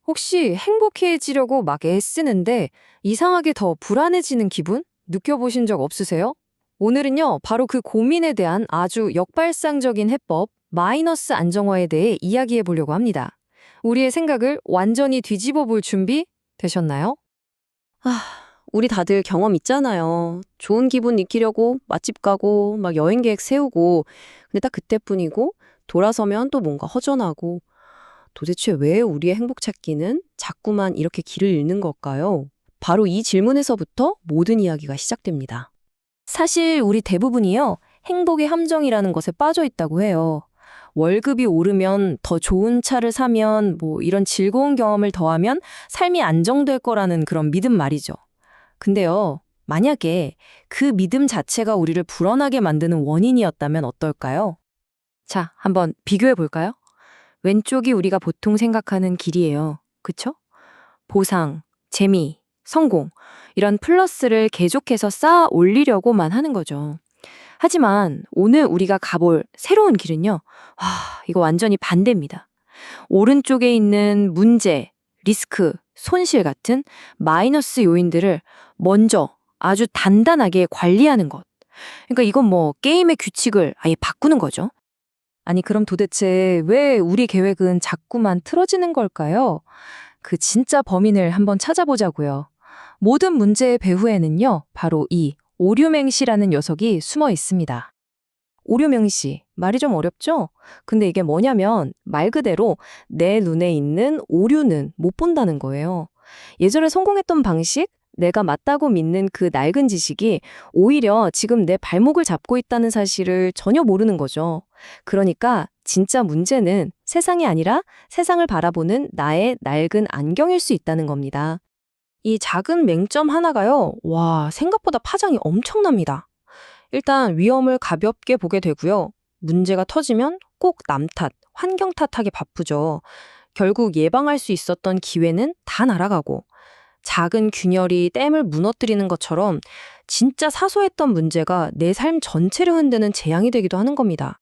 혹시 행복해지려고 막 애쓰는데 이상하게 더 불안해지는 기분? 느껴보신 적 없으세요? 오늘은요, 바로 그 고민에 대한 아주 역발상적인 해법, 마이너스 안정화에 대해 이야기해 보려고 합니다. 우리의 생각을 완전히 뒤집어 볼 준비 되셨나요? 아, 우리 다들 경험 있잖아요. 좋은 기분 익히려고 맛집 가고 막 여행 계획 세우고 근데 딱 그때뿐이고 돌아서면 또 뭔가 허전하고 도대체 왜 우리의 행복 찾기는 자꾸만 이렇게 길을 잃는 걸까요? 바로 이 질문에서부터 모든 이야기가 시작됩니다. 사실 우리 대부분이요, 행복의 함정이라는 것에 빠져 있다고 해요. 월급이 오르면 더 좋은 차를 사면 이런 즐거운 경험을 더하면 삶이 안정될 거라는 그런 믿음 말이죠. 근데요, 만약에 그 믿음 자체가 우리를 불안하게 만드는 원인이었다면 어떨까요? 자, 한번 비교해 볼까요? 왼쪽이 우리가 보통 생각하는 길이에요. 그쵸? 보상, 재미, 성공, 이런 플러스를 계속해서 쌓아 올리려고만 하는 거죠. 하지만 오늘 우리가 가볼 새로운 길은요, 이거 완전히 반대입니다. 오른쪽에 있는 문제, 리스크, 손실 같은 마이너스 요인들을 먼저 아주 단단하게 관리하는 것. 그러니까 이건 게임의 규칙을 아예 바꾸는 거죠. 아니, 그럼 도대체 왜 우리 계획은 자꾸만 틀어지는 걸까요? 그 진짜 범인을 한번 찾아보자고요. 모든 문제의 배후에는요, 바로 이 오류맹시라는 녀석이 숨어 있습니다. 오류명시, 말이 좀 어렵죠? 근데 이게 뭐냐면 말 그대로 내 눈에 있는 오류는 못 본다는 거예요. 예전에 성공했던 방식, 내가 맞다고 믿는 그 낡은 지식이 오히려 지금 내 발목을 잡고 있다는 사실을 전혀 모르는 거죠. 그러니까 진짜 문제는 세상이 아니라 세상을 바라보는 나의 낡은 안경일 수 있다는 겁니다. 이 작은 맹점 하나가요, 생각보다 파장이 엄청납니다. 일단 위험을 가볍게 보게 되고요. 문제가 터지면 꼭 남 탓, 환경 탓하기 바쁘죠. 결국 예방할 수 있었던 기회는 다 날아가고 작은 균열이 댐을 무너뜨리는 것처럼 진짜 사소했던 문제가 내 삶 전체를 흔드는 재앙이 되기도 하는 겁니다.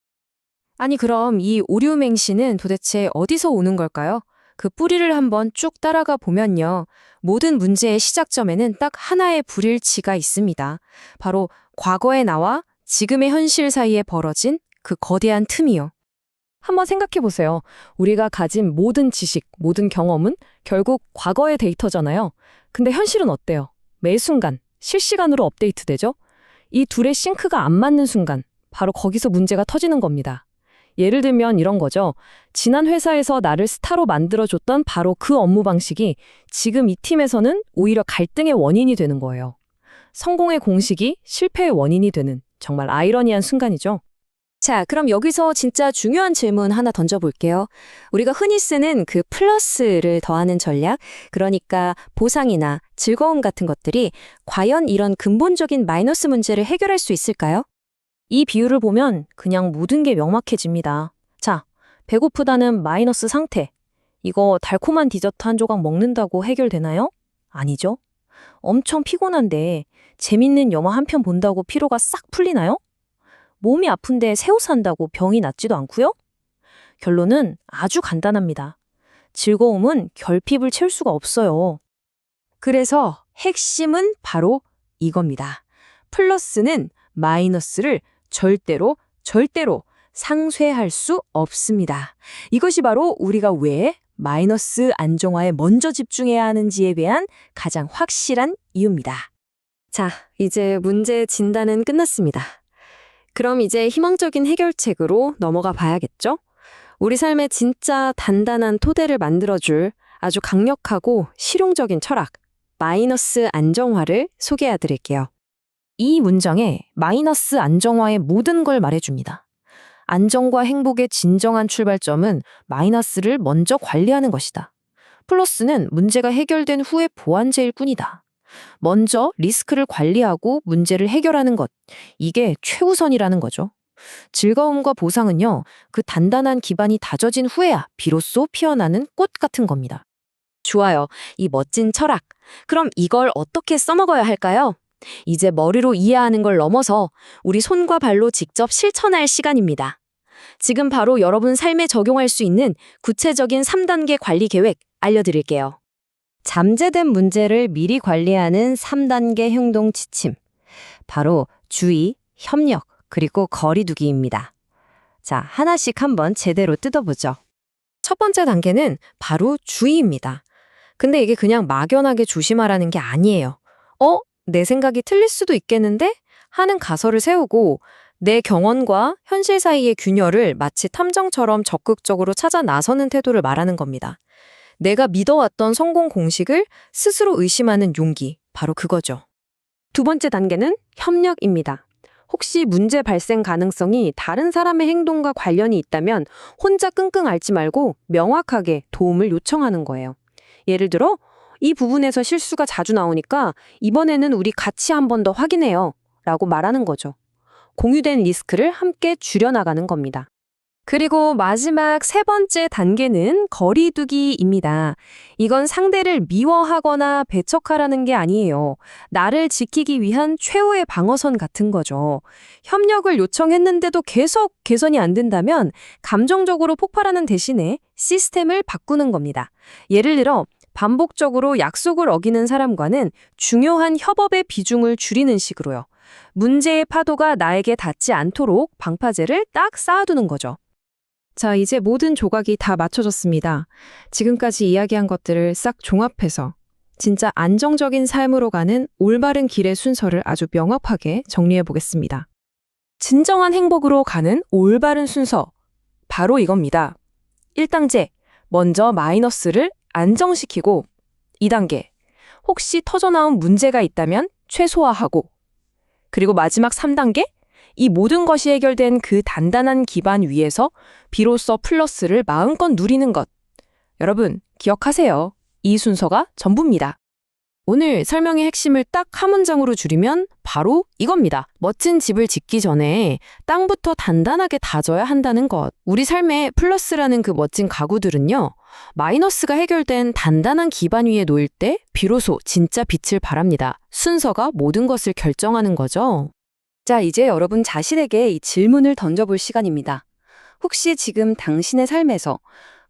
아니 그럼 이 오류맹시는 도대체 어디서 오는 걸까요? 그 뿌리를 한번 쭉 따라가 보면요. 모든 문제의 시작점에는 딱 하나의 불일치가 있습니다. 바로 과거의 나와 지금의 현실 사이에 벌어진 그 거대한 틈이요. 한번 생각해 보세요. 우리가 가진 모든 지식, 모든 경험은 결국 과거의 데이터잖아요. 근데 현실은 어때요? 매 순간, 실시간으로 업데이트되죠? 이 둘의 싱크가 안 맞는 순간, 바로 거기서 문제가 터지는 겁니다. 예를 들면 이런 거죠. 지난 회사에서 나를 스타로 만들어줬던 바로 그 업무 방식이 지금 이 팀에서는 오히려 갈등의 원인이 되는 거예요. 성공의 공식이 실패의 원인이 되는 정말 아이러니한 순간이죠. 자, 그럼 여기서 진짜 중요한 질문 하나 던져볼게요. 우리가 흔히 쓰는 그 플러스를 더하는 전략, 그러니까 보상이나 즐거움 같은 것들이 과연 이런 근본적인 마이너스 문제를 해결할 수 있을까요? 이 비유를 보면 그냥 모든 게 명확해집니다. 자, 배고프다는 마이너스 상태. 이거 달콤한 디저트 한 조각 먹는다고 해결되나요? 아니죠. 엄청 피곤한데 재밌는 영화 한 편 본다고 피로가 싹 풀리나요? 몸이 아픈데 새 옷 산다고 병이 낫지도 않고요. 결론은 아주 간단합니다. 즐거움은 결핍을 채울 수가 없어요. 그래서 핵심은 바로 이겁니다. 플러스는 마이너스를 절대로 상쇄할 수 없습니다. 이것이 바로 우리가 왜 마이너스 안정화에 먼저 집중해야 하는지에 대한 가장 확실한 이유입니다. 자, 이제 문제 진단은 끝났습니다. 그럼 이제 희망적인 해결책으로 넘어가 봐야겠죠? 우리 삶에 진짜 단단한 토대를 만들어줄 아주 강력하고 실용적인 철학, 마이너스 안정화를 소개해 드릴게요. 이 문장에 마이너스 안정화의 모든 걸 말해줍니다. 안정과 행복의 진정한 출발점은 마이너스를 먼저 관리하는 것이다. 플러스는 문제가 해결된 후의 보완제일 뿐이다. 먼저 리스크를 관리하고 문제를 해결하는 것, 이게 최우선이라는 거죠. 즐거움과 보상은요, 그 단단한 기반이 다져진 후에야 비로소 피어나는 꽃 같은 겁니다. 좋아요. 이 멋진 철학. 그럼 이걸 어떻게 써먹어야 할까요? 이제 머리로 이해하는 걸 넘어서 우리 손과 발로 직접 실천할 시간입니다. 지금 바로 여러분 삶에 적용할 수 있는 구체적인 3단계 관리 계획 알려드릴게요. 잠재된 문제를 미리 관리하는 3단계 행동 지침. 바로 주의, 협력, 그리고 거리두기입니다. 자, 하나씩 한번 제대로 뜯어보죠. 첫 번째 단계는 바로 주의입니다. 근데 이게 그냥 막연하게 조심하라는 게 아니에요. 내 생각이 틀릴 수도 있겠는데? 하는 가설을 세우고 내 경험과 현실 사이의 균열을 마치 탐정처럼 적극적으로 찾아 나서는 태도를 말하는 겁니다. 내가 믿어왔던 성공 공식을 스스로 의심하는 용기, 바로 그거죠. 두 번째 단계는 협력입니다. 혹시 문제 발생 가능성이 다른 사람의 행동과 관련이 있다면 혼자 끙끙 앓지 말고 명확하게 도움을 요청하는 거예요. 예를 들어, 이 부분에서 실수가 자주 나오니까 이번에는 우리 같이 한 번 더 확인해요. 라고 말하는 거죠. 공유된 리스크를 함께 줄여나가는 겁니다. 그리고 마지막 세 번째 단계는 거리두기입니다. 이건 상대를 미워하거나 배척하라는 게 아니에요. 나를 지키기 위한 최후의 방어선 같은 거죠. 협력을 요청했는데도 계속 개선이 안 된다면 감정적으로 폭발하는 대신에 시스템을 바꾸는 겁니다. 예를 들어 반복적으로 약속을 어기는 사람과는 중요한 협업의 비중을 줄이는 식으로요. 문제의 파도가 나에게 닿지 않도록 방파제를 딱 쌓아두는 거죠. 자, 이제 모든 조각이 다 맞춰졌습니다. 지금까지 이야기한 것들을 싹 종합해서 진짜 안정적인 삶으로 가는 올바른 길의 순서를 아주 명확하게 정리해 보겠습니다. 진정한 행복으로 가는 올바른 순서, 바로 이겁니다. 1단계, 먼저 마이너스를 안정시키고 2단계, 혹시 터져나온 문제가 있다면 최소화하고 그리고 마지막 3단계, 이 모든 것이 해결된 그 단단한 기반 위에서 비로소 플러스를 마음껏 누리는 것. 여러분, 기억하세요. 이 순서가 전부입니다. 오늘 설명의 핵심을 딱 한 문장으로 줄이면 바로 이겁니다. 멋진 집을 짓기 전에 땅부터 단단하게 다져야 한다는 것. 우리 삶에 플러스라는 그 멋진 가구들은요, 마이너스가 해결된 단단한 기반 위에 놓일 때 비로소 진짜 빛을 발합니다. 순서가 모든 것을 결정하는 거죠. 자, 이제 여러분 자신에게 이 질문을 던져볼 시간입니다. 혹시 지금 당신의 삶에서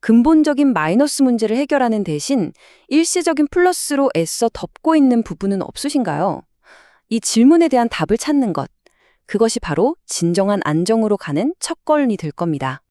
근본적인 마이너스 문제를 해결하는 대신 일시적인 플러스로 애써 덮고 있는 부분은 없으신가요? 이 질문에 대한 답을 찾는 것, 그것이 바로 진정한 안정으로 가는 첫걸음이 될 겁니다.